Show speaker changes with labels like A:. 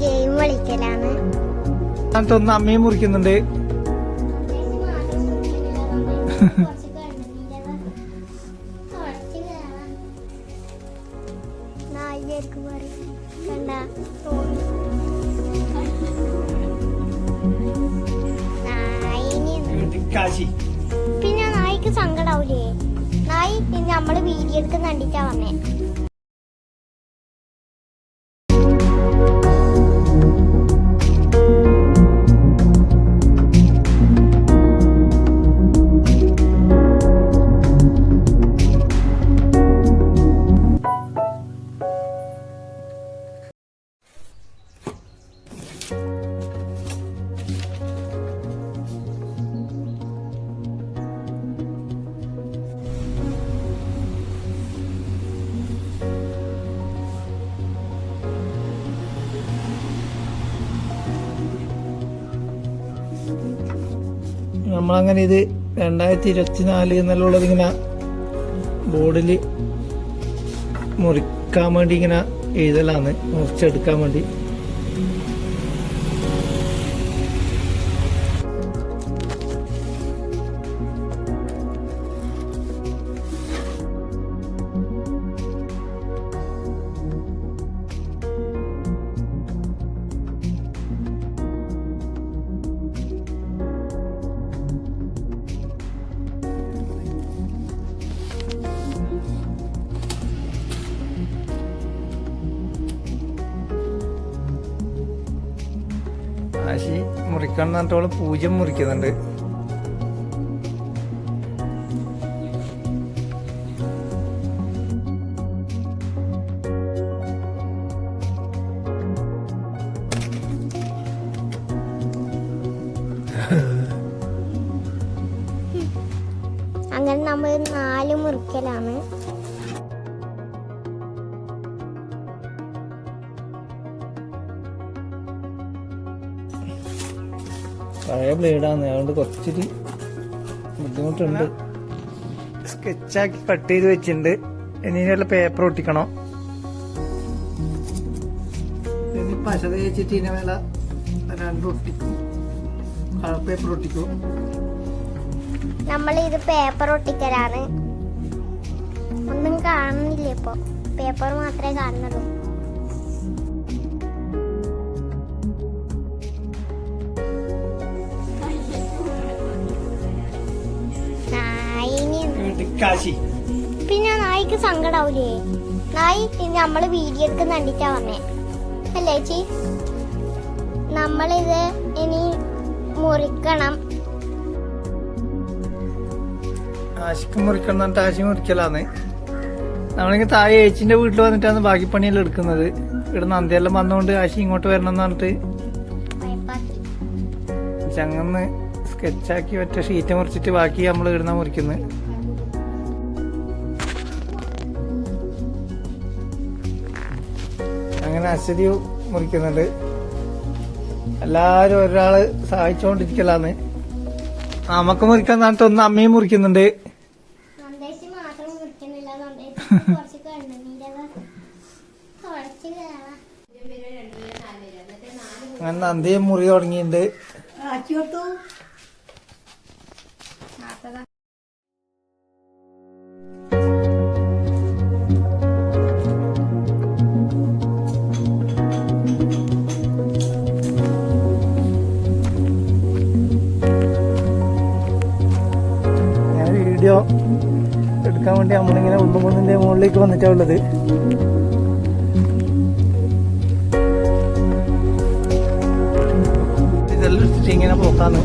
A: Game കളിക്കലാണ്.
B: ഒന്ന് അമ്മയും മുറിക്കുന്നുണ്ട്.
A: പിന്നെ നായിക്ക് സങ്കടാവൂലേ? നായി നമ്മള് വീഡിയോ എടുക്കുന്ന കണ്ടിട്ടാ വന്നേ.
B: നമ്മളങ്ങനെ ഇത് 2024 എന്നുള്ളത് ഇങ്ങനെ ബോർഡിൽ മുറിക്കാൻ വേണ്ടി ഇങ്ങനെ എഴുതലാണ്, മുറിച്ചെടുക്കാൻ വേണ്ടി. ആശി മുറിക്കണം എന്ന് പറഞ്ഞിട്ടോള് 0 മുറിക്കുന്നുണ്ട്.
A: അങ്ങനെ നമ്മൾ 4 മുറിക്കലാണ്.
B: പഴയ ബ്ലേഡാണ്, അതുകൊണ്ട് കുറച്ചൊരു ബുദ്ധിമുട്ടുണ്ട്. സ്കെച്ചാക്കി കട്ട് ചെയ്ത് വെച്ചിട്ടുണ്ട്. ഇനി വല്ല പേപ്പർ ഒട്ടിക്കണം. ഇനി പശ തേച്ചിട്ട് ഇതിനെ മേലെ 2 ഒട്ടിക്കും, കളർ പേപ്പർ ഒട്ടിക്കും.
A: നമ്മൾ ഇത് പേപ്പർ ഒട്ടിക്കലാണ്. ഒന്നും കാണുന്നില്ല, ഇപ്പൊ പേപ്പർ മാത്രമേ കാണുന്നുള്ളൂ. പിന്നെ നായിക്ക് സങ്കടാവൂലേ? നായി നമ്മള് വീഡിയോ എടുക്കുന്ന കണ്ടിട്ടാ വന്നേ അല്ലേ ചേച്ചി? നമ്മളിത് ഇനി മുറിക്കണം.
B: ആശിക്ക് മുറിക്കണം എന്നിട്ട് ആശി മുറിക്കലാന്ന്. നമ്മളിങ്ങനെ താഴെ ഏച്ചിന്റെ വീട്ടിൽ വന്നിട്ടാണ് ബാക്കി പണിയെല്ലാം എടുക്കുന്നത്. ഇവിടെ നന്ദിയെല്ലാം വന്നുകൊണ്ട് ആശി ഇങ്ങോട്ട് വരണം എന്ന് പറഞ്ഞിട്ട് ചങ്ങന്ന് സ്കെച്ചാക്കി ഒറ്റ ഷീറ്റ് മുറിച്ചിട്ട് ബാക്കി നമ്മൾ ഇടുന്ന മുറിക്കുന്നത്. അങ്ങനെ അശ്വതി മുറിക്കുന്നുണ്ട്. എല്ലാരും ഒരാള് സഹായിച്ചോണ്ടിരിക്കലാന്ന്. നമുക്ക് മുറിക്കാൻ നാട്ടിൽ ഒന്ന് അമ്മയും മുറിക്കുന്നുണ്ട്. അങ്ങനെ നന്ദിയും മുറി തുടങ്ങിയിട്ടുണ്ട്. വീഡിയോ എടുക്കാൻ വേണ്ടി നമ്മളിങ്ങനെ ഉള്ളുകുന്നിന്റെ മുകളിലേക്ക് വന്നിട്ടാ ഉള്ളത്. ഇതെല്ലാം ഇങ്ങനെ പോക്കാന്ന്